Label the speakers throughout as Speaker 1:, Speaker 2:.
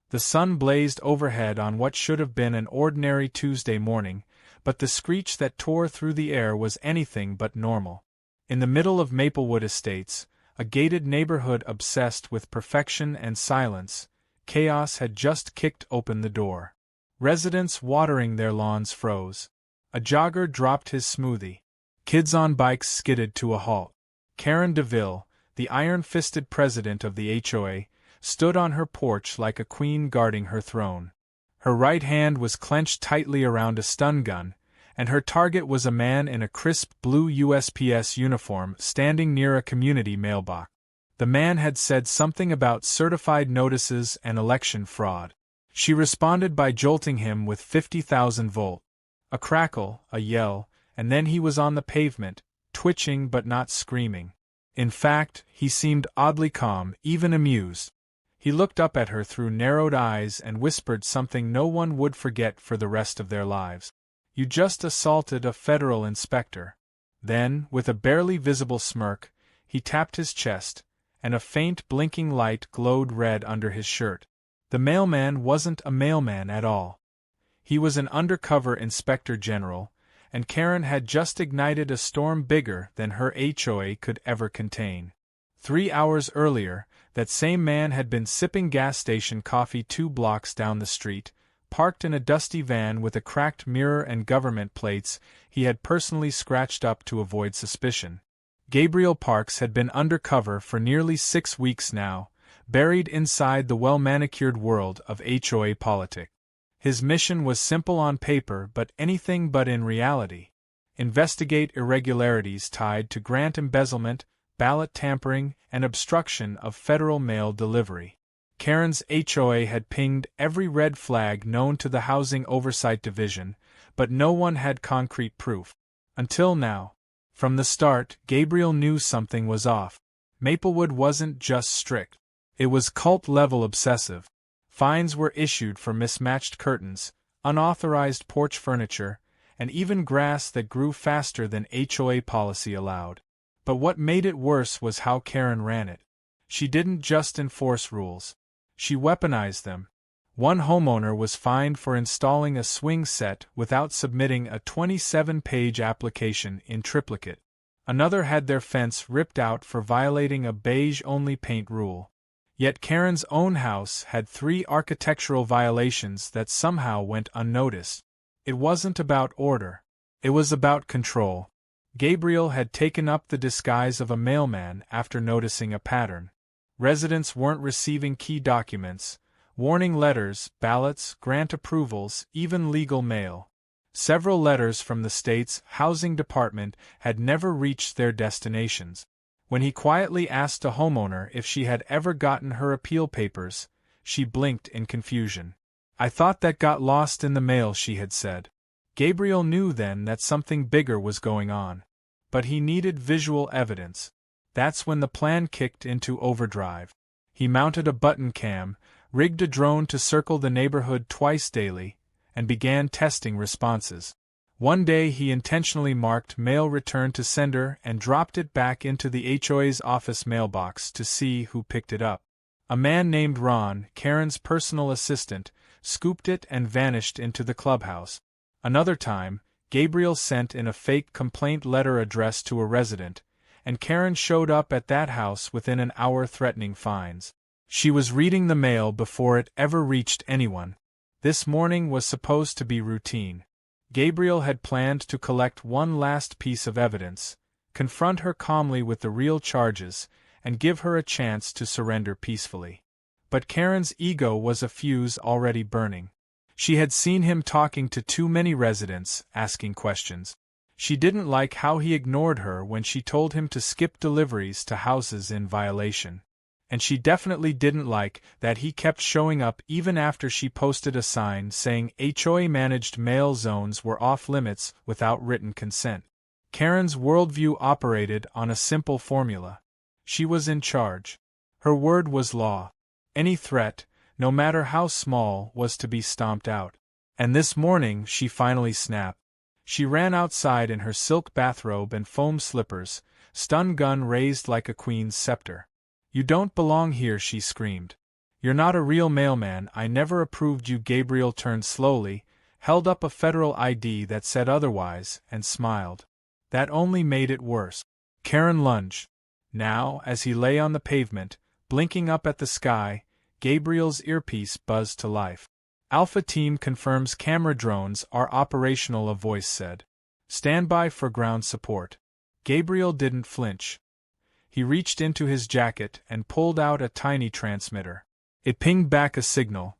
Speaker 1: The sun blazed overhead on what should have been an ordinary Tuesday morning, but the screech that tore through the air was anything but normal. In the middle of Maplewood Estates, a gated neighborhood obsessed with perfection and silence, chaos had just kicked open the door. Residents watering their lawns froze. A jogger dropped his smoothie. Kids on bikes skidded to a halt. Karen DeVille, the iron-fisted president of the HOA, stood on her porch like a queen guarding her throne. Her right hand was clenched tightly around a stun gun, and her target was a man in a crisp blue USPS uniform standing near a community mailbox. The man had said something about certified notices and election fraud. She responded by jolting him with 50,000 volt. A crackle, a yell, and then he was on the pavement, twitching but not screaming. In fact, he seemed oddly calm, even amused. He looked up at her through narrowed eyes and whispered something no one would forget for the rest of their lives. "You just assaulted a federal inspector." Then, with a barely visible smirk, he tapped his chest, and a faint blinking light glowed red under his shirt. The mailman wasn't a mailman at all. He was an undercover inspector general, and Karen had just ignited a storm bigger than her HOA could ever contain. 3 hours earlier, that same man had been sipping gas station coffee 2 blocks down the street, parked in a dusty van with a cracked mirror and government plates he had personally scratched up to avoid suspicion. Gabriel Parks had been undercover for nearly 6 weeks now, buried inside the well-manicured world of HOA politics. His mission was simple on paper but anything but in reality. Investigate irregularities tied to grant embezzlement, ballot tampering, and obstruction of federal mail delivery. Karen's HOA had pinged every red flag known to the Housing Oversight Division, but no one had concrete proof. Until now. From the start, Gabriel knew something was off. Maplewood wasn't just strict. It was cult-level obsessive. Fines were issued for mismatched curtains, unauthorized porch furniture, and even grass that grew faster than HOA policy allowed. But what made it worse was how Karen ran it. She didn't just enforce rules. She weaponized them. One homeowner was fined for installing a swing set without submitting a 27-page application in triplicate. Another had their fence ripped out for violating a beige-only paint rule. Yet Karen's own house had 3 architectural violations that somehow went unnoticed. It wasn't about order. It was about control. Gabriel had taken up the disguise of a mailman after noticing a pattern. Residents weren't receiving key documents, warning letters, ballots, grant approvals, even legal mail. Several letters from the state's housing department had never reached their destinations. When he quietly asked a homeowner if she had ever gotten her appeal papers, she blinked in confusion. "I thought that got lost in the mail," she had said. Gabriel knew then that something bigger was going on. But he needed visual evidence. That's when the plan kicked into overdrive. He mounted a button cam, rigged a drone to circle the neighborhood twice daily, and began testing responses. One day he intentionally marked mail returned to sender and dropped it back into the HOA's office mailbox to see who picked it up. A man named Ron, Karen's personal assistant, scooped it and vanished into the clubhouse. Another time, Gabriel sent in a fake complaint letter addressed to a resident, and Karen showed up at that house within an hour threatening fines. She was reading the mail before it ever reached anyone. This morning was supposed to be routine. Gabriel had planned to collect one last piece of evidence, confront her calmly with the real charges, and give her a chance to surrender peacefully. But Karen's ego was a fuse already burning. She had seen him talking to too many residents, asking questions. She didn't like how he ignored her when she told him to skip deliveries to houses in violation. And she definitely didn't like that he kept showing up even after she posted a sign saying HOA-managed mail zones were off-limits without written consent. Karen's worldview operated on a simple formula. She was in charge. Her word was law. Any threat, no matter how small, was to be stomped out. And this morning she finally snapped. She ran outside in her silk bathrobe and foam slippers, stun gun raised like a queen's scepter. "You don't belong here," she screamed. "You're not a real mailman, I never approved you." Gabriel turned slowly, held up a federal ID that said otherwise, and smiled. That only made it worse. Karen lunged. Now, as he lay on the pavement, blinking up at the sky, Gabriel's earpiece buzzed to life. "Alpha Team confirms camera drones are operational," a voice said. "Stand by for ground support." Gabriel didn't flinch. He reached into his jacket and pulled out a tiny transmitter. It pinged back a signal.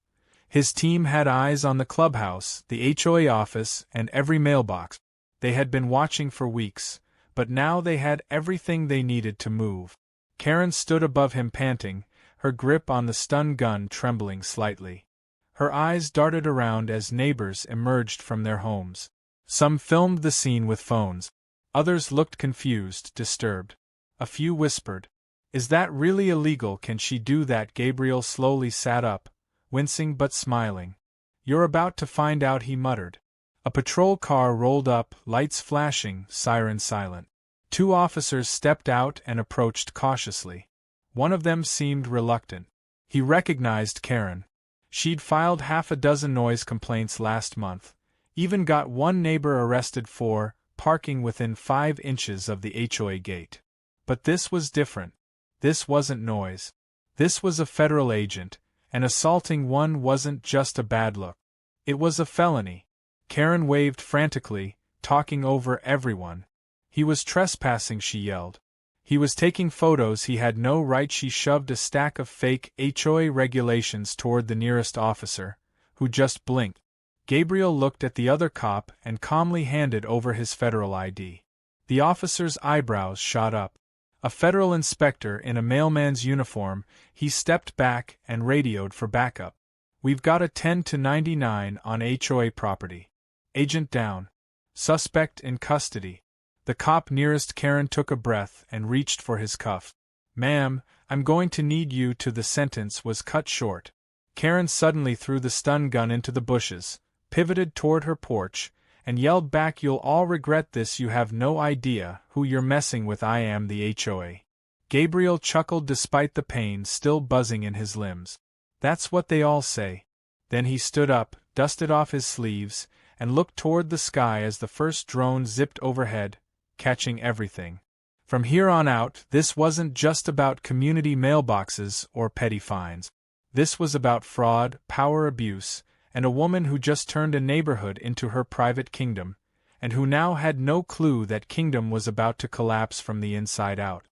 Speaker 1: His team had eyes on the clubhouse, the HOA office, and every mailbox. They had been watching for weeks, but now they had everything they needed to move. Karen stood above him panting, her grip on the stun gun trembling slightly. Her eyes darted around as neighbors emerged from their homes. Some filmed the scene with phones. Others looked confused, disturbed. A few whispered, "Is that really illegal? Can she do that?" Gabriel slowly sat up, wincing but smiling. "You're about to find out," he muttered. A patrol car rolled up, lights flashing, siren silent. Two officers stepped out and approached cautiously. One of them seemed reluctant. He recognized Karen. She'd filed half a dozen noise complaints last month, even got one neighbor arrested for parking within 5 inches of the HOA gate. But this was different. This wasn't noise. This was a federal agent, and assaulting one wasn't just a bad look. It was a felony. Karen waved frantically, talking over everyone. He was trespassing, she yelled. He was taking photos he had no right. She shoved a stack of fake HOA regulations toward the nearest officer, who just blinked. Gabriel looked at the other cop and calmly handed over his federal ID. The officer's eyebrows shot up. A federal inspector in a mailman's uniform, he stepped back and radioed for backup. "We've got a 10 to 99 on HOA property. Agent down. Suspect in custody." The cop nearest Karen took a breath and reached for his cuff. "Ma'am, I'm going to need you to." The sentence was cut short. Karen suddenly threw the stun gun into the bushes, pivoted toward her porch, and yelled back, "You'll all regret this. You have no idea who you're messing with. I am the HOA." Gabriel chuckled despite the pain still buzzing in his limbs. "That's what they all say." Then he stood up, dusted off his sleeves, and looked toward the sky as the first drone zipped overhead, catching everything. From here on out, this wasn't just about community mailboxes or petty fines. This was about fraud, power abuse, and a woman who just turned a neighborhood into her private kingdom, and who now had no clue that kingdom was about to collapse from the inside out.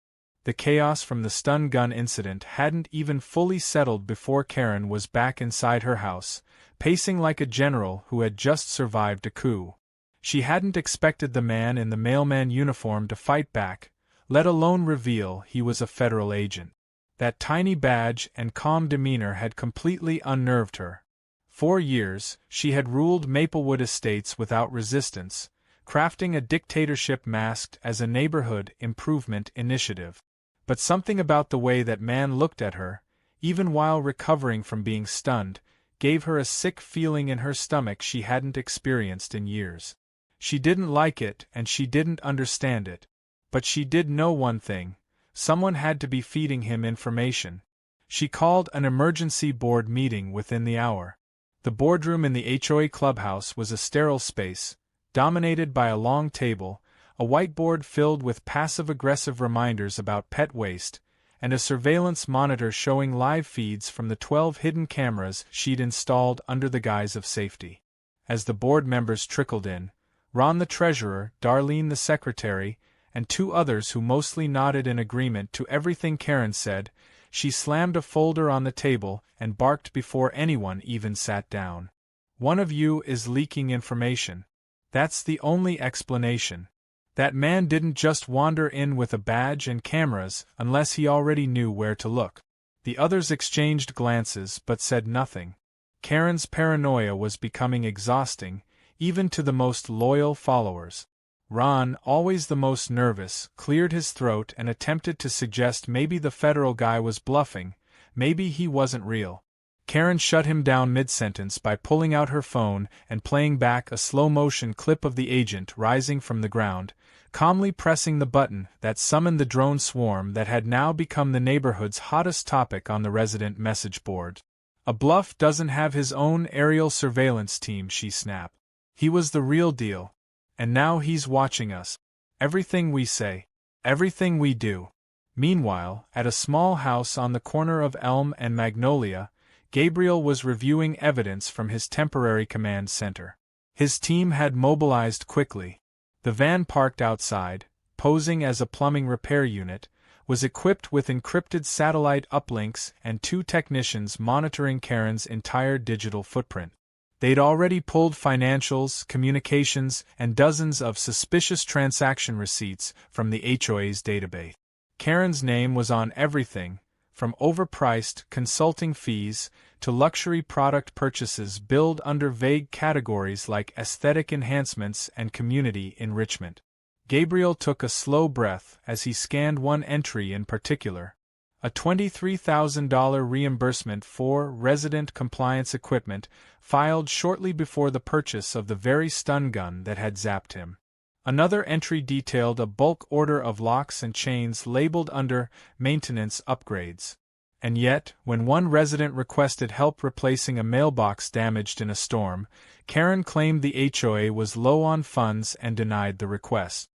Speaker 1: The chaos from the stun gun incident hadn't even fully settled before Karen was back inside her house, pacing like a general who had just survived a coup. She hadn't expected the man in the mailman uniform to fight back, let alone reveal he was a federal agent. That tiny badge and calm demeanor had completely unnerved her. For years, she had ruled Maplewood Estates without resistance, crafting a dictatorship masked as a neighborhood improvement initiative. But something about the way that man looked at her, even while recovering from being stunned, gave her a sick feeling in her stomach she hadn't experienced in years. She didn't like it and she didn't understand it. But she did know one thing: someone had to be feeding him information. She called an emergency board meeting within the hour. The boardroom in the HOA clubhouse was a sterile space, dominated by a long table, a whiteboard filled with passive-aggressive reminders about pet waste, and a surveillance monitor showing live feeds from the 12 hidden cameras she'd installed under the guise of safety. As the board members trickled in, Ron the treasurer, Darlene the secretary, and 2 others who mostly nodded in agreement to everything Karen said, she slammed a folder on the table and barked before anyone even sat down. "One of you is leaking information. That's the only explanation. That man didn't just wander in with a badge and cameras unless he already knew where to look." The others exchanged glances but said nothing. Karen's paranoia was becoming exhausting, even to the most loyal followers. Ron, always the most nervous, cleared his throat and attempted to suggest maybe the federal guy was bluffing, maybe he wasn't real. Karen shut him down mid-sentence by pulling out her phone and playing back a slow-motion clip of the agent rising from the ground, calmly pressing the button that summoned the drone swarm that had now become the neighborhood's hottest topic on the resident message board. "A bluff doesn't have his own aerial surveillance team," she snapped. "He was the real deal. And now he's watching us. Everything we say. Everything we do." Meanwhile, at a small house on the corner of Elm and Magnolia, Gabriel was reviewing evidence from his temporary command center. His team had mobilized quickly. The van parked outside, posing as a plumbing repair unit, was equipped with encrypted satellite uplinks and 2 technicians monitoring Karen's entire digital footprint. They'd already pulled financials, communications, and dozens of suspicious transaction receipts from the HOA's database. Karen's name was on everything, from overpriced consulting fees to luxury product purchases billed under vague categories like aesthetic enhancements and community enrichment. Gabriel took a slow breath as he scanned one entry in particular: a $23,000 reimbursement for resident compliance equipment filed shortly before the purchase of the very stun gun that had zapped him. Another entry detailed a bulk order of locks and chains labeled under maintenance upgrades. And yet, when one resident requested help replacing a mailbox damaged in a storm, Karen claimed the HOA was low on funds and denied the request.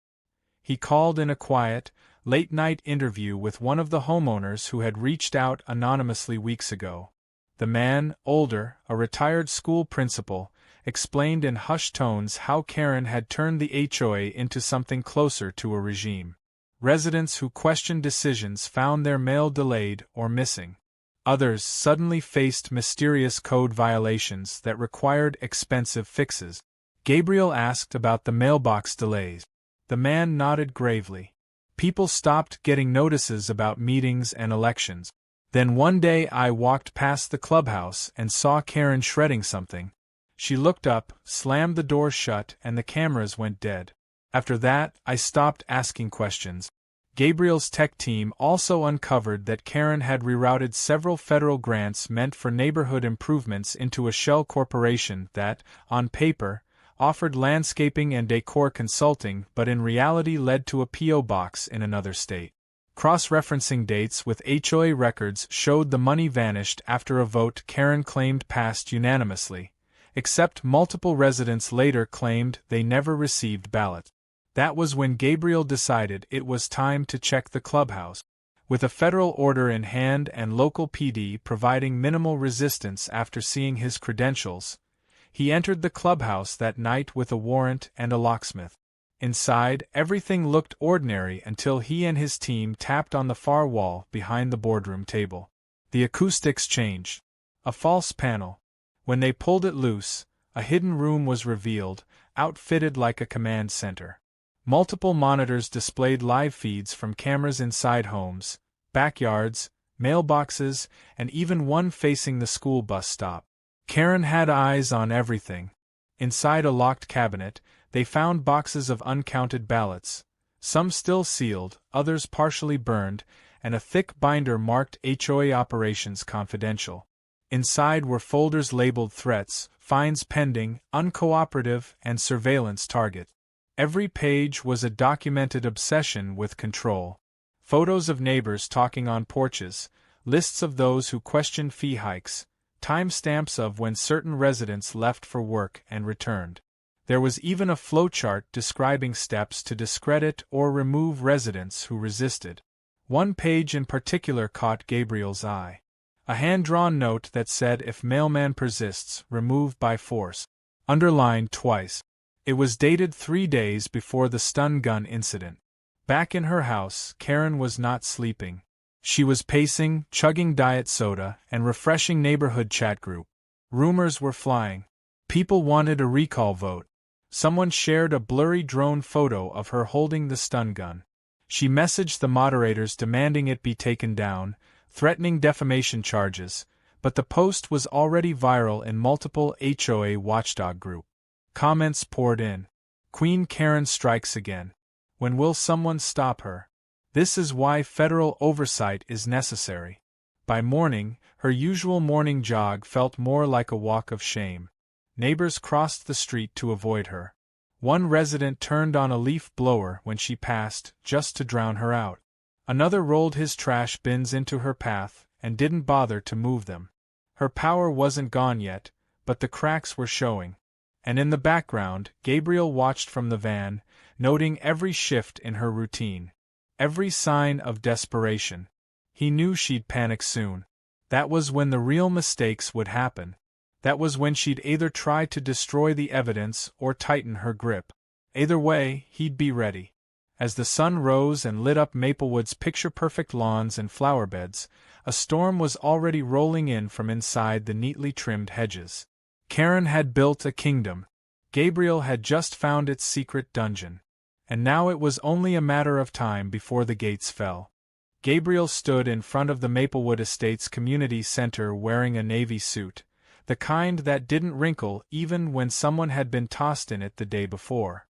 Speaker 1: He called in a quiet, late-night interview with one of the homeowners who had reached out anonymously weeks ago. The man, older, a retired school principal, explained in hushed tones how Karen had turned the HOA into something closer to a regime. Residents who questioned decisions found their mail delayed or missing. Others suddenly faced mysterious code violations that required expensive fixes. Gabriel asked about the mailbox delays. The man nodded gravely. People stopped getting notices about meetings and elections. Then one day I walked past the clubhouse and saw Karen shredding something. She looked up, slammed the door shut, and the cameras went dead. After that, I stopped asking questions. Gabriel's tech team also uncovered that Karen had rerouted several federal grants meant for neighborhood improvements into a shell corporation that, on paper, offered landscaping and decor consulting but in reality led to a P.O. box in another state. Cross-referencing dates with HOA records showed the money vanished after a vote Karen claimed passed unanimously, except multiple residents later claimed they never received ballots. That was when Gabriel decided it was time to check the clubhouse. With a federal order in hand and local PD providing minimal resistance after seeing his credentials, he entered the clubhouse that night with a warrant and a locksmith. Inside, everything looked ordinary until he and his team tapped on the far wall behind the boardroom table. The acoustics changed. A false panel. When they pulled it loose, a hidden room was revealed, outfitted like a command center. Multiple monitors displayed live feeds from cameras inside homes, backyards, mailboxes, and even one facing the school bus stop. Karen had eyes on everything. Inside a locked cabinet, they found boxes of uncounted ballots, some still sealed, others partially burned, and a thick binder marked HOA Operations Confidential. Inside were folders labeled threats, fines pending, uncooperative, and surveillance target. Every page was a documented obsession with control. Photos of neighbors talking on porches, lists of those who questioned fee hikes, timestamps of when certain residents left for work and returned. There was even a flowchart describing steps to discredit or remove residents who resisted. One page in particular caught Gabriel's eye. A hand-drawn note that said if mailman persists, remove by force. Underlined twice. It was dated 3 days before the stun gun incident. Back in her house, Karen was not sleeping. She was pacing, chugging diet soda, and refreshing neighborhood chat group. Rumors were flying. People wanted a recall vote. Someone shared a blurry drone photo of her holding the stun gun. She messaged the moderators demanding it be taken down, threatening defamation charges, but the post was already viral in multiple HOA watchdog groups. Comments poured in. Queen Karen strikes again. When will someone stop her? This is why federal oversight is necessary. By morning, her usual morning jog felt more like a walk of shame. Neighbors crossed the street to avoid her. One resident turned on a leaf blower when she passed, just to drown her out. Another rolled his trash bins into her path and didn't bother to move them. Her power wasn't gone yet, but the cracks were showing. And in the background, Gabriel watched from the van, noting every shift in her routine, every sign of desperation. He knew she'd panic soon. That was when the real mistakes would happen. That was when she'd either try to destroy the evidence or tighten her grip. Either way, he'd be ready. As the sun rose and lit up Maplewood's picture-perfect lawns and flower beds, a storm was already rolling in from inside the neatly trimmed hedges. Karen had built a kingdom. Gabriel had just found its secret dungeon. And now it was only a matter of time before the gates fell. Gabriel stood in front of the Maplewood Estates Community Center wearing a navy suit, the kind that didn't wrinkle even when someone had been tossed in it the day before.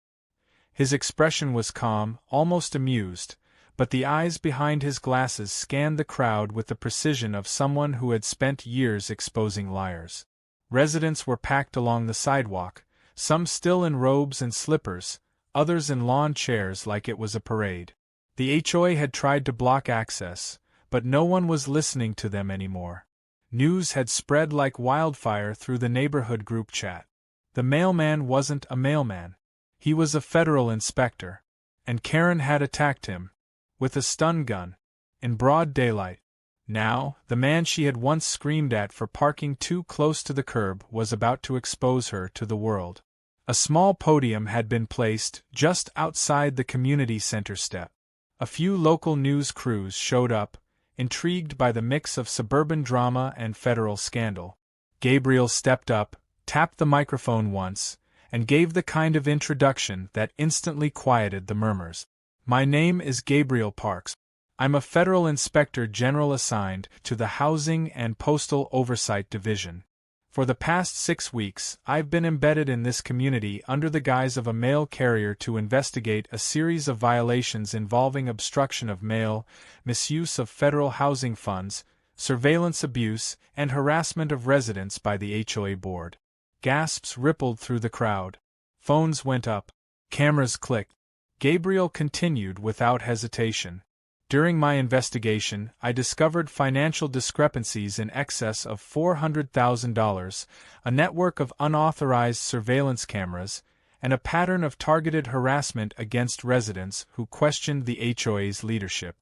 Speaker 1: His expression was calm, almost amused, but the eyes behind his glasses scanned the crowd with the precision of someone who had spent years exposing liars. Residents were packed along the sidewalk, some still in robes and slippers, others in lawn chairs like it was a parade. The HOA had tried to block access, but no one was listening to them anymore. News had spread like wildfire through the neighborhood group chat. The mailman wasn't a mailman. He was a federal inspector. And Karen had attacked him. With a stun gun. In broad daylight. Now, the man she had once screamed at for parking too close to the curb was about to expose her to the world. A small podium had been placed just outside the community center step. A few local news crews showed up, intrigued by the mix of suburban drama and federal scandal. Gabriel stepped up, tapped the microphone once, and gave the kind of introduction that instantly quieted the murmurs. "My name is Gabriel Parks. I'm a federal inspector general assigned to the Housing and Postal Oversight Division. For the past 6 weeks, I've been embedded in this community under the guise of a mail carrier to investigate a series of violations involving obstruction of mail, misuse of federal housing funds, surveillance abuse, and harassment of residents by the HOA board." Gasps rippled through the crowd. Phones went up. Cameras clicked. Gabriel continued without hesitation. "During my investigation, I discovered financial discrepancies in excess of $400,000, a network of unauthorized surveillance cameras, and a pattern of targeted harassment against residents who questioned the HOA's leadership.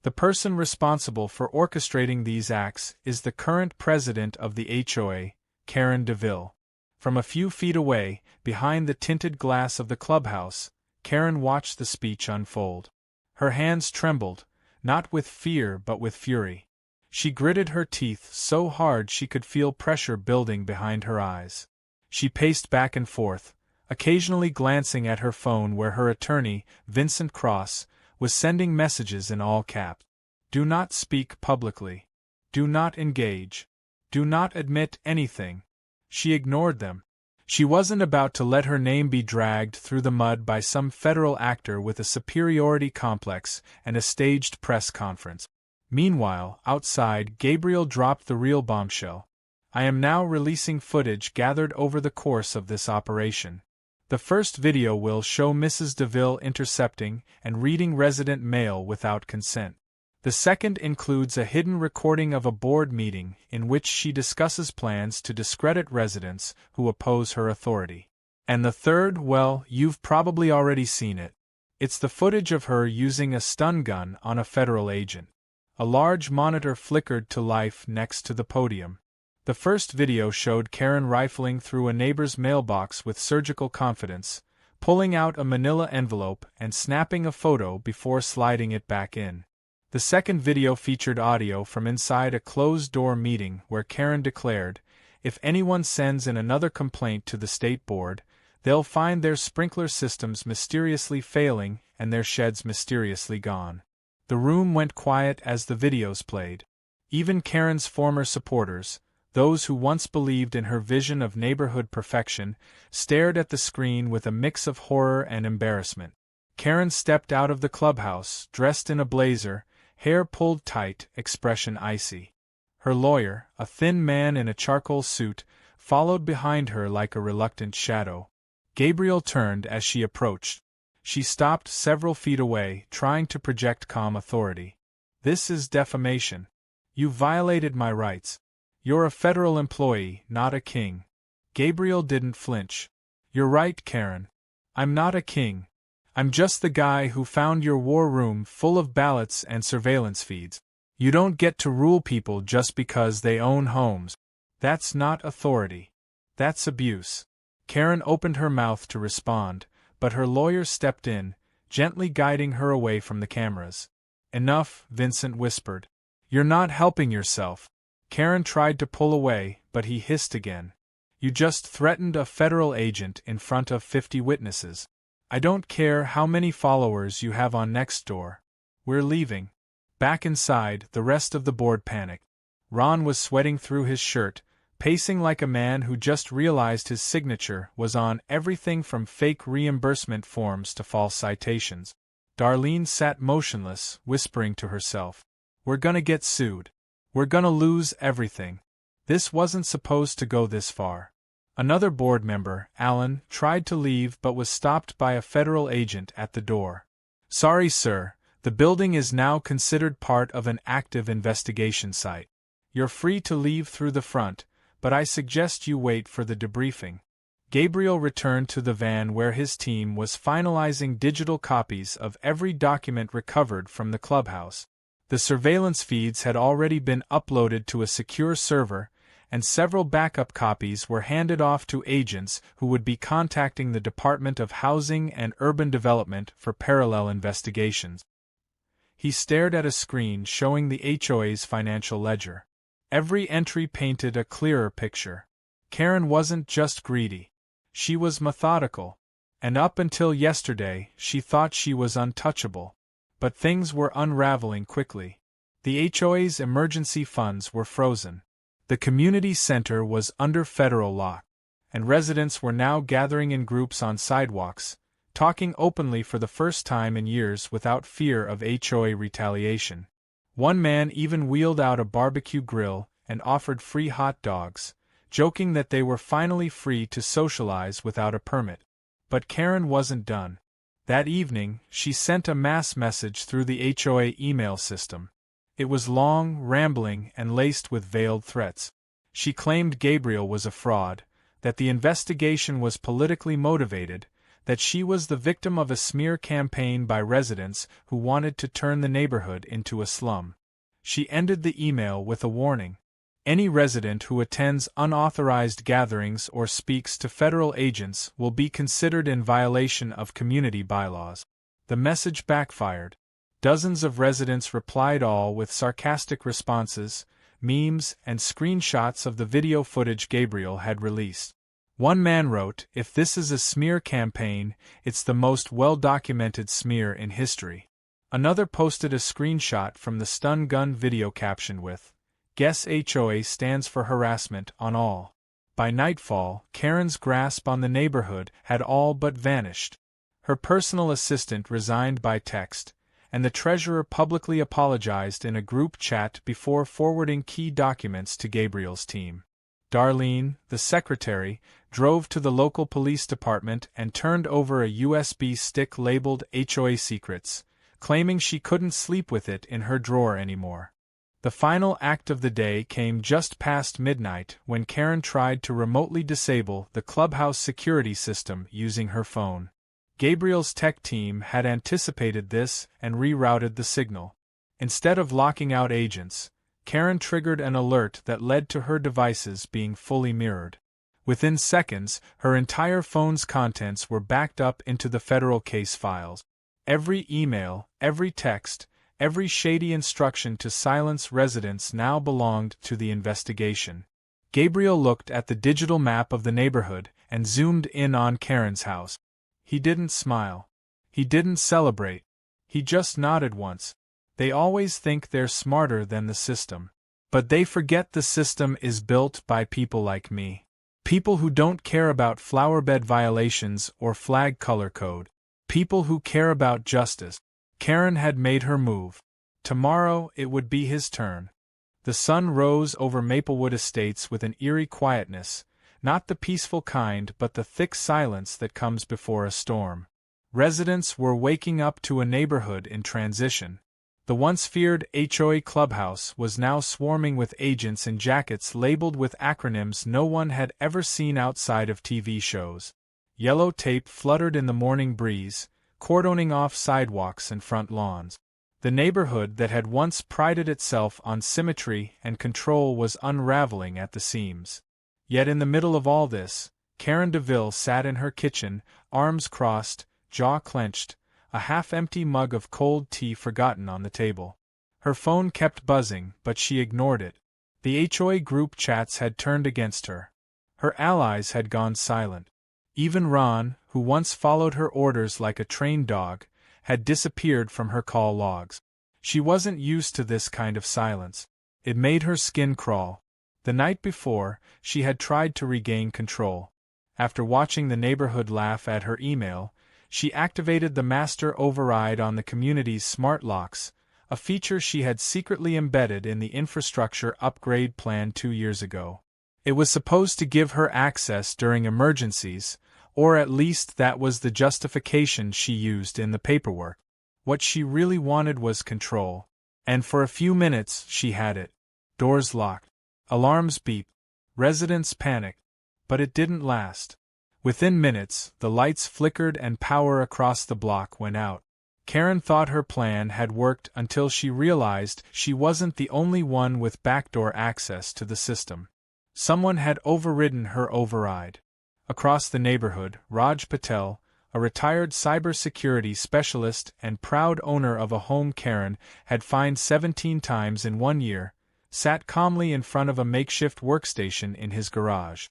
Speaker 1: The person responsible for orchestrating these acts is the current president of the HOA, Karen Used." From a few feet away, behind the tinted glass of the clubhouse, Karen watched the speech unfold. Her hands trembled, not with fear but with fury. She gritted her teeth so hard she could feel pressure building behind her eyes. She paced back and forth, occasionally glancing at her phone where her attorney, Vincent Cross, was sending messages in all caps. "Do not speak publicly. Do not engage. Do not admit anything." She ignored them. She wasn't about to let her name be dragged through the mud by some federal actor with a superiority complex and a staged press conference. Meanwhile, outside, Gabriel dropped the real bombshell. "I am now releasing footage gathered over the course of this operation. The first video will show Mrs. DeVille intercepting and reading resident mail without consent. The second includes a hidden recording of a board meeting in which she discusses plans to discredit residents who oppose her authority. And the third, well, you've probably already seen it. It's the footage of her using a stun gun on a federal agent." A large monitor flickered to life next to the podium. The first video showed Karen rifling through a neighbor's mailbox with surgical confidence, pulling out a manila envelope and snapping a photo before sliding it back in. The second video featured audio from inside a closed-door meeting where Karen declared, "If anyone sends in another complaint to the state board, they'll find their sprinkler systems mysteriously failing and their sheds mysteriously gone." The room went quiet as the videos played. Even Karen's former supporters, those who once believed in her vision of neighborhood perfection, stared at the screen with a mix of horror and embarrassment. Karen stepped out of the clubhouse, dressed in a blazer, hair pulled tight, expression icy. Her lawyer, a thin man in a charcoal suit, followed behind her like a reluctant shadow. Gabriel turned as she approached. She stopped several feet away, trying to project calm authority. "This is defamation. You violated my rights. You're a federal employee, not a king." Gabriel didn't flinch. "You're right, Karen. I'm not a king. I'm just the guy who found your war room full of ballots and surveillance feeds. You don't get to rule people just because they own homes. That's not authority. That's abuse." Karen opened her mouth to respond, but her lawyer stepped in, gently guiding her away from the cameras. "Enough," Vincent whispered. "You're not helping yourself." Karen tried to pull away, but he hissed again. "You just threatened a federal agent in front of 50 witnesses. I don't care how many followers you have on Nextdoor. We're leaving." Back inside, the rest of the board panicked. Ron was sweating through his shirt, pacing like a man who just realized his signature was on everything from fake reimbursement forms to false citations. Darlene sat motionless, whispering to herself, "We're gonna get sued. We're gonna lose everything. This wasn't supposed to go this far." Another board member, Alan, tried to leave but was stopped by a federal agent at the door. "Sorry, sir, the building is now considered part of an active investigation site. You're free to leave through the front, but I suggest you wait for the debriefing." Gabriel returned to the van where his team was finalizing digital copies of every document recovered from the clubhouse. The surveillance feeds had already been uploaded to a secure server, and several backup copies were handed off to agents who would be contacting the Department of Housing and Urban Development for parallel investigations. He stared at a screen showing the HOA's financial ledger. Every entry painted a clearer picture. Karen wasn't just greedy. She was methodical. And up until yesterday, she thought she was untouchable. But things were unraveling quickly. The HOA's emergency funds were frozen. The community center was under federal lock, and residents were now gathering in groups on sidewalks, talking openly for the first time in years without fear of HOA retaliation. One man even wheeled out a barbecue grill and offered free hot dogs, joking that they were finally free to socialize without a permit. But Karen wasn't done. That evening, she sent a mass message through the HOA email system. It was long, rambling, and laced with veiled threats. She claimed Gabriel was a fraud, that the investigation was politically motivated, that she was the victim of a smear campaign by residents who wanted to turn the neighborhood into a slum. She ended the email with a warning. Any resident who attends unauthorized gatherings or speaks to federal agents will be considered in violation of community bylaws. The message backfired. Dozens of residents replied, all with sarcastic responses, memes, and screenshots of the video footage Gabriel had released. One man wrote, "If this is a smear campaign, it's the most well-documented smear in history." Another posted a screenshot from the stun gun video captioned with, "Guess HOA stands for harassment on all." By nightfall, Karen's grasp on the neighborhood had all but vanished. Her personal assistant resigned by text, and the treasurer publicly apologized in a group chat before forwarding key documents to Gabriel's team. Darlene, the secretary, drove to the local police department and turned over a USB stick labeled HOA Secrets, claiming she couldn't sleep with it in her drawer anymore. The final act of the day came just past midnight when Karen tried to remotely disable the clubhouse security system using her phone. Gabriel's tech team had anticipated this and rerouted the signal. Instead of locking out agents, Karen triggered an alert that led to her devices being fully mirrored. Within seconds, her entire phone's contents were backed up into the federal case files. Every email, every text, every shady instruction to silence residents now belonged to the investigation. Gabriel looked at the digital map of the neighborhood and zoomed in on Karen's house. He didn't smile. He didn't celebrate. He just nodded once. They always think they're smarter than the system. But they forget the system is built by people like me. People who don't care about flowerbed violations or flag color code. People who care about justice. Karen had made her move. Tomorrow it would be his turn. The sun rose over Maplewood Estates with an eerie quietness, Not the peaceful kind but the thick silence that comes before a storm. Residents were waking up to a neighborhood in transition. The once feared HOA clubhouse was now swarming with agents in jackets labeled with acronyms no one had ever seen outside of TV shows. Yellow tape fluttered in the morning breeze, cordoning off sidewalks and front lawns. The neighborhood that had once prided itself on symmetry and control was unraveling at the seams. Yet in the middle of all this, Karen DeVille sat in her kitchen, arms crossed, jaw clenched, a half-empty mug of cold tea forgotten on the table. Her phone kept buzzing, but she ignored it. The HOA group chats had turned against her. Her allies had gone silent. Even Ron, who once followed her orders like a trained dog, had disappeared from her call logs. She wasn't used to this kind of silence. It made her skin crawl. The night before, she had tried to regain control. After watching the neighborhood laugh at her email, she activated the master override on the community's smart locks, a feature she had secretly embedded in the infrastructure upgrade plan 2 years ago. It was supposed to give her access during emergencies, or at least that was the justification she used in the paperwork. What she really wanted was control. And for a few minutes she had it. Doors locked. Alarms beep. Residents panicked. But it didn't last. Within minutes, the lights flickered and power across the block went out. Karen thought her plan had worked until she realized she wasn't the only one with backdoor access to the system. Someone had overridden her override. Across the neighborhood, Raj Patel, a retired cybersecurity specialist and proud owner of a home Karen had fined 17 times in 1 year, sat calmly in front of a makeshift workstation in his garage.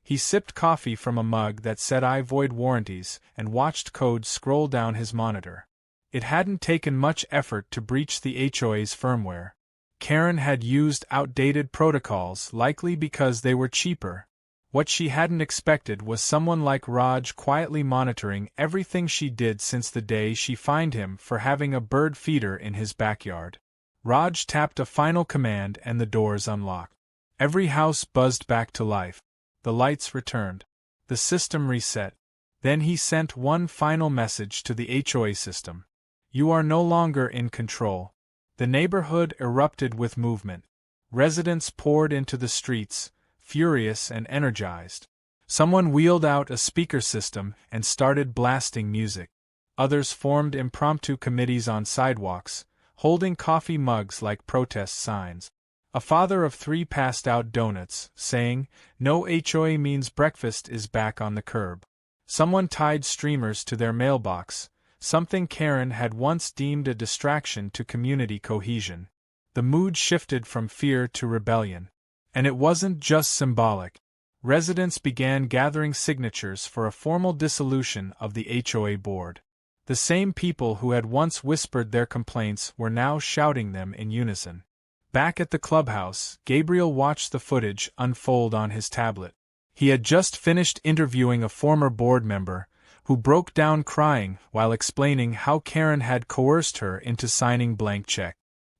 Speaker 1: He sipped coffee from a mug that said "I void warranties" and watched code scroll down his monitor. It hadn't taken much effort to breach the HOA's firmware. Karen had used outdated protocols, likely because they were cheaper. What she hadn't expected was someone like Raj quietly monitoring everything she did since the day she fined him for having a bird feeder in his backyard. Raj tapped a final command and the doors unlocked. Every house buzzed back to life. The lights returned. The system reset. Then he sent one final message to the HOA system. "You are no longer in control." The neighborhood erupted with movement. Residents poured into the streets, furious and energized. Someone wheeled out a speaker system and started blasting music. Others formed impromptu committees on sidewalks, holding coffee mugs like protest signs. A father of 3 passed out donuts, saying, "No HOA means breakfast is back on the curb." Someone tied streamers to their mailbox, something Karen had once deemed a distraction to community cohesion. The mood shifted from fear to rebellion. And it wasn't just symbolic. Residents began gathering signatures for a formal dissolution of the HOA board. The same people who had once whispered their complaints were now shouting them in unison. Back at the clubhouse, Gabriel watched the footage unfold on his tablet. He had just finished interviewing a former board member, who broke down crying while explaining how Karen had coerced her into signing blank check.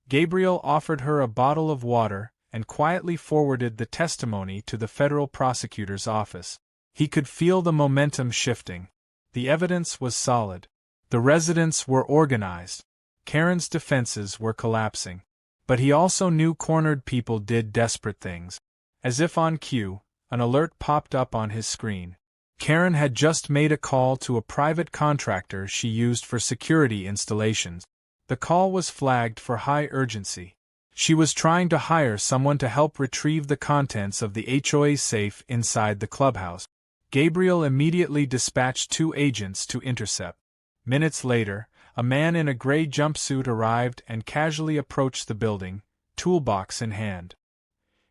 Speaker 1: Gabriel offered her a bottle of water and quietly forwarded the testimony to the federal prosecutor's office. He could feel the momentum shifting. The evidence was solid. The residents were organized. Karen's defenses were collapsing. But he also knew cornered people did desperate things. As if on cue, an alert popped up on his screen. Karen had just made a call to a private contractor she used for security installations. The call was flagged for high urgency. She was trying to hire someone to help retrieve the contents of the HOA safe inside the clubhouse. Gabriel immediately dispatched 2 agents to intercept. Minutes later, a man in a gray jumpsuit arrived and casually approached the building, toolbox in hand.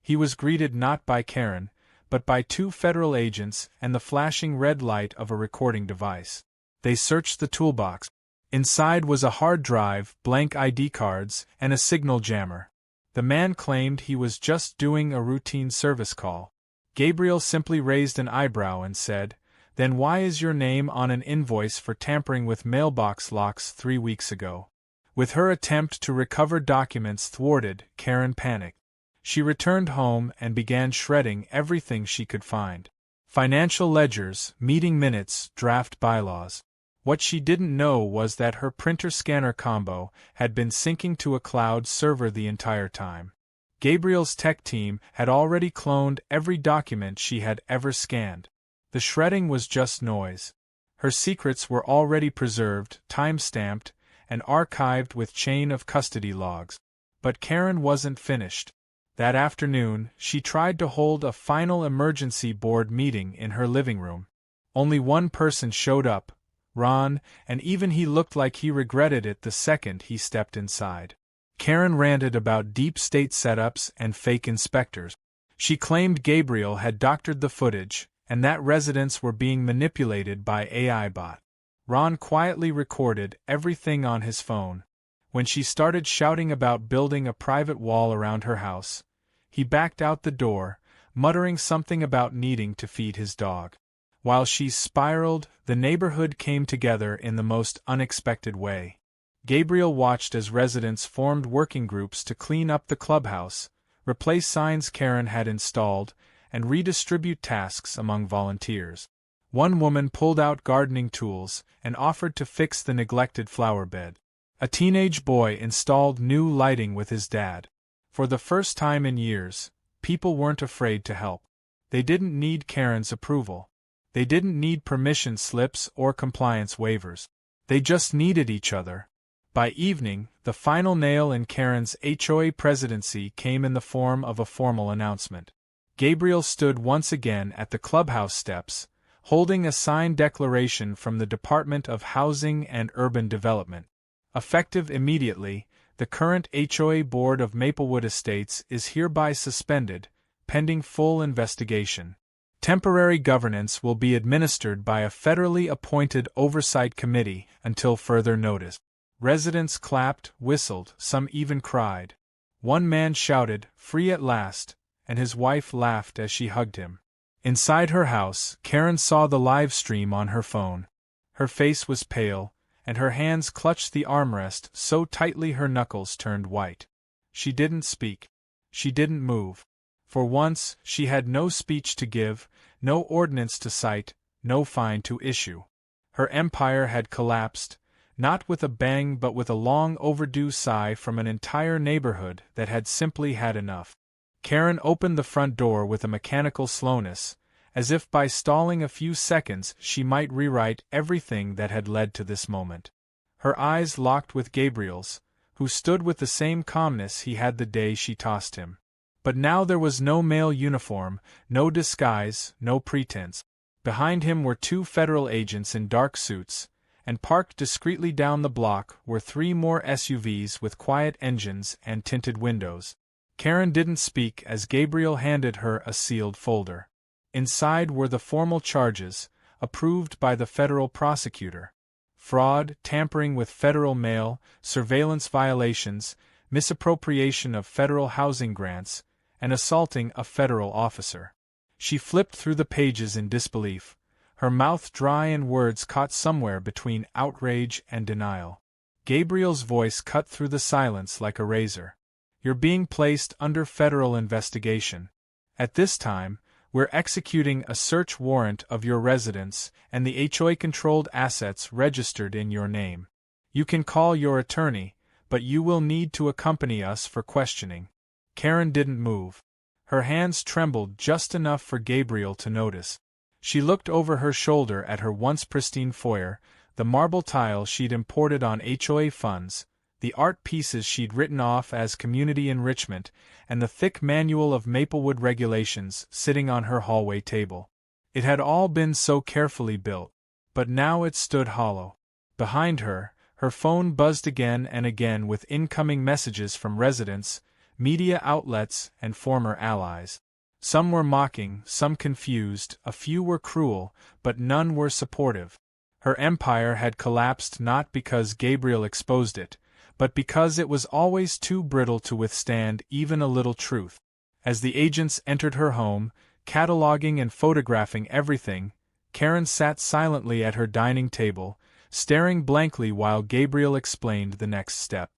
Speaker 1: He was greeted not by Karen, but by 2 federal agents and the flashing red light of a recording device. They searched the toolbox. Inside was a hard drive, blank ID cards, and a signal jammer. The man claimed he was just doing a routine service call. Gabriel simply raised an eyebrow and said, "Then why is your name on an invoice for tampering with mailbox locks 3 weeks ago?" With her attempt to recover documents thwarted, Karen panicked. She returned home and began shredding everything she could find. Financial ledgers, meeting minutes, draft bylaws. What she didn't know was that her printer-scanner combo had been syncing to a cloud server the entire time. Gabriel's tech team had already cloned every document she had ever scanned. The shredding was just noise. Her secrets were already preserved, time-stamped, and archived with chain of custody logs. But Karen wasn't finished. That afternoon, she tried to hold a final emergency board meeting in her living room. Only one person showed up, Ron, and even he looked like he regretted it the second he stepped inside. Karen ranted about deep state setups and fake inspectors. She claimed Gabriel had doctored the footage, and that residents were being manipulated by AI bot. Ron quietly recorded everything on his phone. When she started shouting about building a private wall around her house, he backed out the door, muttering something about needing to feed his dog. While she spiraled, the neighborhood came together in the most unexpected way. Gabriel watched as residents formed working groups to clean up the clubhouse, replace signs Karen had installed, and redistribute tasks among volunteers. One woman pulled out gardening tools and offered to fix the neglected flower bed. A teenage boy installed new lighting with his dad. For the first time in years, people weren't afraid to help. They didn't need Karen's approval. They didn't need permission slips or compliance waivers. They just needed each other. By evening, the final nail in Karen's HOA presidency came in the form of a formal announcement. Gabriel stood once again at the clubhouse steps, holding a signed declaration from the Department of Housing and Urban Development. Effective immediately, the current HOA Board of Maplewood Estates is hereby suspended, pending full investigation. Temporary governance will be administered by a federally appointed oversight committee until further notice. Residents clapped, whistled, some even cried. One man shouted, "Free at last," and his wife laughed as she hugged him. Inside her house, Karen saw the live stream on her phone. Her face was pale, and her hands clutched the armrest so tightly her knuckles turned white. She didn't speak. She didn't move. For once, she had no speech to give, no ordinance to cite, no fine to issue. Her empire had collapsed, not with a bang but with a long overdue sigh from an entire neighborhood that had simply had enough. Karen opened the front door with a mechanical slowness, as if by stalling a few seconds she might rewrite everything that had led to this moment. Her eyes locked with Gabriel's, who stood with the same calmness he had the day she tossed him. But now there was no male uniform, no disguise, no pretense. Behind him were two federal agents in dark suits, and parked discreetly down the block were three more SUVs with quiet engines and tinted windows. Karen didn't speak as Gabriel handed her a sealed folder. Inside were the formal charges, approved by the federal prosecutor. Fraud, tampering with federal mail, surveillance violations, misappropriation of federal housing grants, and assaulting a federal officer. She flipped through the pages in disbelief, her mouth dry and words caught somewhere between outrage and denial. Gabriel's voice cut through the silence like a razor. "You're being placed under federal investigation. At this time, we're executing a search warrant of your residence and the HOA-controlled assets registered in your name. You can call your attorney, but you will need to accompany us for questioning." Karen didn't move. Her hands trembled just enough for Gabriel to notice. She looked over her shoulder at her once pristine foyer, the marble tile she'd imported on HOA funds, the art pieces she'd written off as community enrichment, and the thick manual of Maplewood regulations sitting on her hallway table. It had all been so carefully built, but now it stood hollow. Behind her, her phone buzzed again and again with incoming messages from residents, media outlets, and former allies. Some were mocking, some confused, a few were cruel, but none were supportive. Her empire had collapsed not because Gabriel exposed it, but because it was always too brittle to withstand even a little truth. As the agents entered her home, cataloging and photographing everything, Karen sat silently at her dining table, staring blankly while Gabriel explained the next step.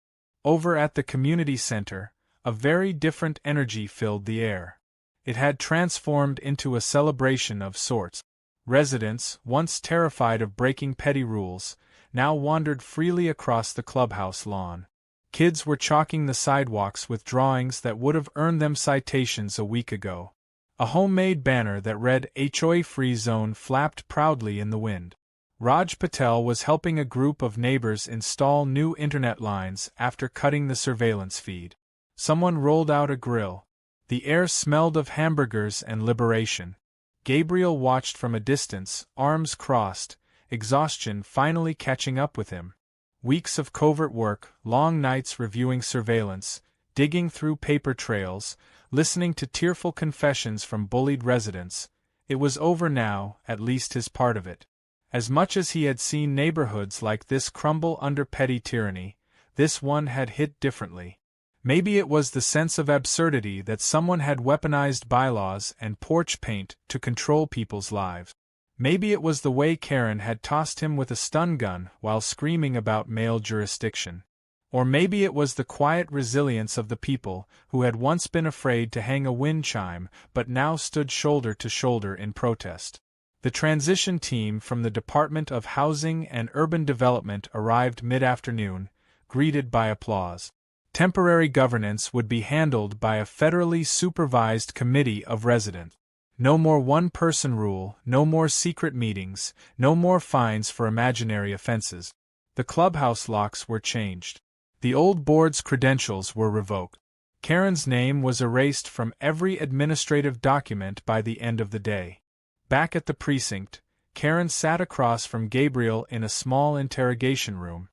Speaker 1: Over at the community center, A very different energy filled the air. It had transformed into a celebration of sorts. Residents, once terrified of breaking petty rules, now wandered freely across the clubhouse lawn. Kids were chalking the sidewalks with drawings that would have earned them citations a week ago. A homemade banner that read HOA Free Zone flapped proudly in the wind. Raj Patel was helping a group of neighbors install new internet lines after cutting the surveillance feed. Someone rolled out a grill. The air smelled of hamburgers and liberation. Gabriel watched from a distance, arms crossed, exhaustion finally catching up with him. Weeks of covert work, long nights reviewing surveillance, digging through paper trails, listening to tearful confessions from bullied residents. It was over now, at least his part of it. As much as he had seen neighborhoods like this crumble under petty tyranny, this one had hit differently. Maybe it was the sense of absurdity that someone had weaponized bylaws and porch paint to control people's lives. Maybe it was the way Karen had tossed him with a stun gun while screaming about male jurisdiction. Or maybe it was the quiet resilience of the people who had once been afraid to hang a wind chime but now stood shoulder to shoulder in protest. The transition team from the Department of Housing and Urban Development arrived mid-afternoon, greeted by applause. Temporary governance would be handled by a federally supervised committee of residents. No more one-person rule, no more secret meetings, no more fines for imaginary offenses. The clubhouse locks were changed. The old board's credentials were revoked. Karen's name was erased from every administrative document by the end of the day. Back at the precinct, Karen sat across from Gabriel in a small interrogation room.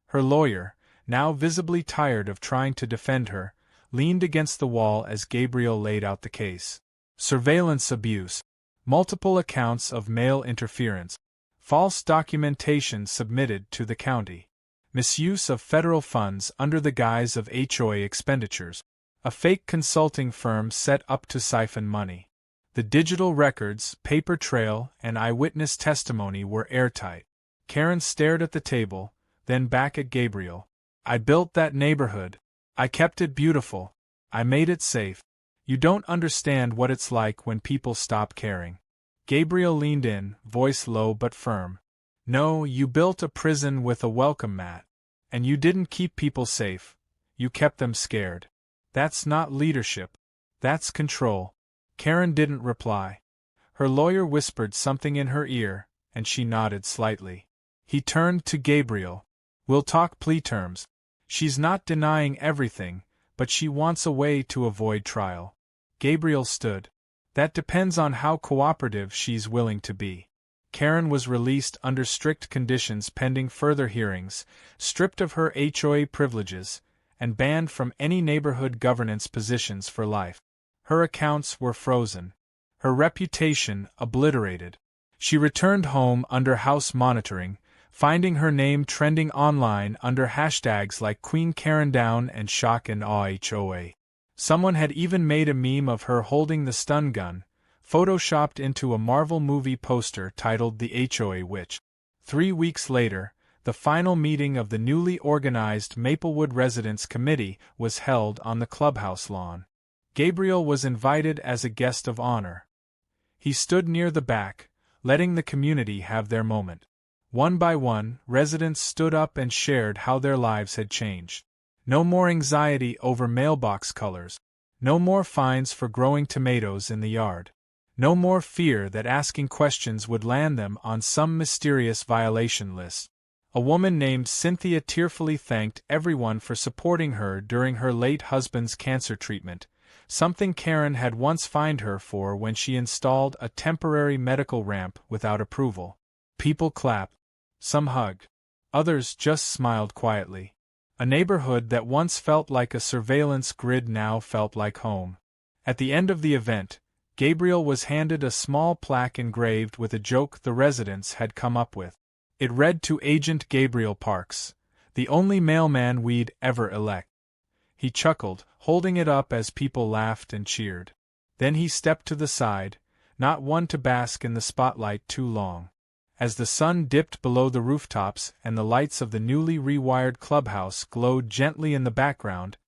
Speaker 1: Her lawyer, now visibly tired of trying to defend her, leaned against the wall as Gabriel laid out the case. Surveillance abuse, multiple accounts of mail interference, false documentation submitted to the county, misuse of federal funds under the guise of HOA expenditures, a fake consulting firm set up to siphon money. The digital records, paper trail, and eyewitness testimony were airtight. Karen stared at the table, then back at Gabriel. I built that neighborhood. I kept it beautiful. I made it safe. You don't understand what it's like when people stop caring. Gabriel leaned in, voice low but firm. No, you built a prison with a welcome mat. And you didn't keep people safe. You kept them scared. That's not leadership. That's control. Karen didn't reply. Her lawyer whispered something in her ear, and she nodded slightly. He turned to Gabriel. We'll talk plea terms. She's not denying everything, but she wants a way to avoid trial. Gabriel stood. That depends on how cooperative she's willing to be. Karen was released under strict conditions pending further hearings, stripped of her HOA privileges, and banned from any neighborhood governance positions for life. Her accounts were frozen. Her reputation obliterated. She returned home under house monitoring, finding her name trending online under hashtags like Queen Karen Down and Shock and Awe HOA. Someone had even made a meme of her holding the stun gun, photoshopped into a Marvel movie poster titled The HOA Witch. 3 weeks later, the final meeting of the newly organized Maplewood Residents Committee was held on the clubhouse lawn. Gabriel was invited as a guest of honor. He stood near the back, letting the community have their moment. One by one, residents stood up and shared how their lives had changed. No more anxiety over mailbox colors. No more fines for growing tomatoes in the yard. No more fear that asking questions would land them on some mysterious violation list. A woman named Cynthia tearfully thanked everyone for supporting her during her late husband's cancer treatment, something Karen had once fined her for when she installed a temporary medical ramp without approval. People clapped. Some hugged. Others just smiled quietly. A neighborhood that once felt like a surveillance grid now felt like home. At the end of the event, Gabriel was handed a small plaque engraved with a joke the residents had come up with. It read to Agent Gabriel Parks, the only mailman we'd ever elect. He chuckled, holding it up as people laughed and cheered. Then he stepped to the side, not one to bask in the spotlight too long. As the sun dipped below the rooftops and the lights of the newly rewired clubhouse glowed gently in the background,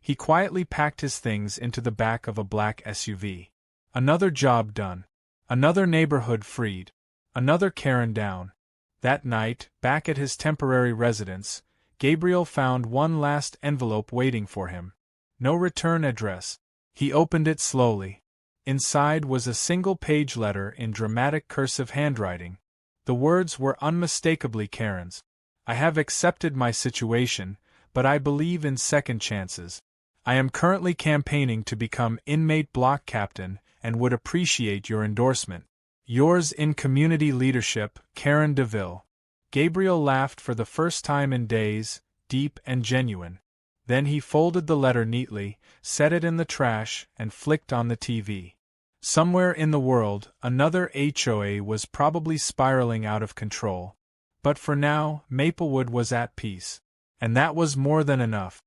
Speaker 1: He quietly packed his things into the back of a black SUV. Another job done. Another neighborhood freed. Another Karen down. That night, back at his temporary residence, Gabriel found one last envelope waiting for him. No return address. He opened it slowly. Inside was a single-page letter in dramatic cursive handwriting. The words were unmistakably Karen's. I have accepted my situation, but I believe in second chances. I am currently campaigning to become inmate block captain and would appreciate your endorsement. Yours in community leadership, Karen DeVille. Gabriel laughed for the first time in days, deep and genuine. Then he folded the letter neatly, set it in the trash, and flicked on the TV. Somewhere in the world, another HOA was probably spiraling out of control. But for now, Maplewood was at peace. And that was more than enough.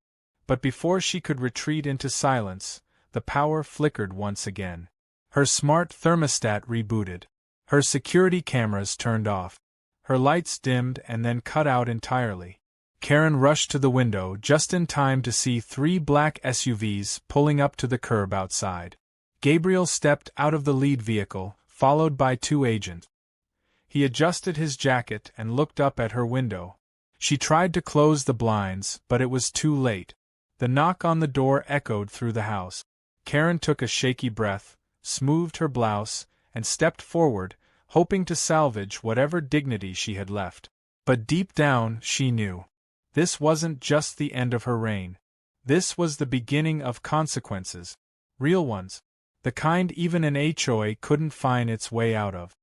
Speaker 1: But before she could retreat into silence, the power flickered once again. Her smart thermostat rebooted. Her security cameras turned off. Her lights dimmed and then cut out entirely. Karen rushed to the window just in time to see 3 black SUVs pulling up to the curb outside. Gabriel stepped out of the lead vehicle, followed by 2 agents. He adjusted his jacket and looked up at her window. She tried to close the blinds, but it was too late. The knock on the door echoed through the house. Karen took a shaky breath, smoothed her blouse, and stepped forward, hoping to salvage whatever dignity she had left. But deep down, she knew. This wasn't just the end of her reign. This was the beginning of consequences. Real ones. The kind even an HOA couldn't find its way out of.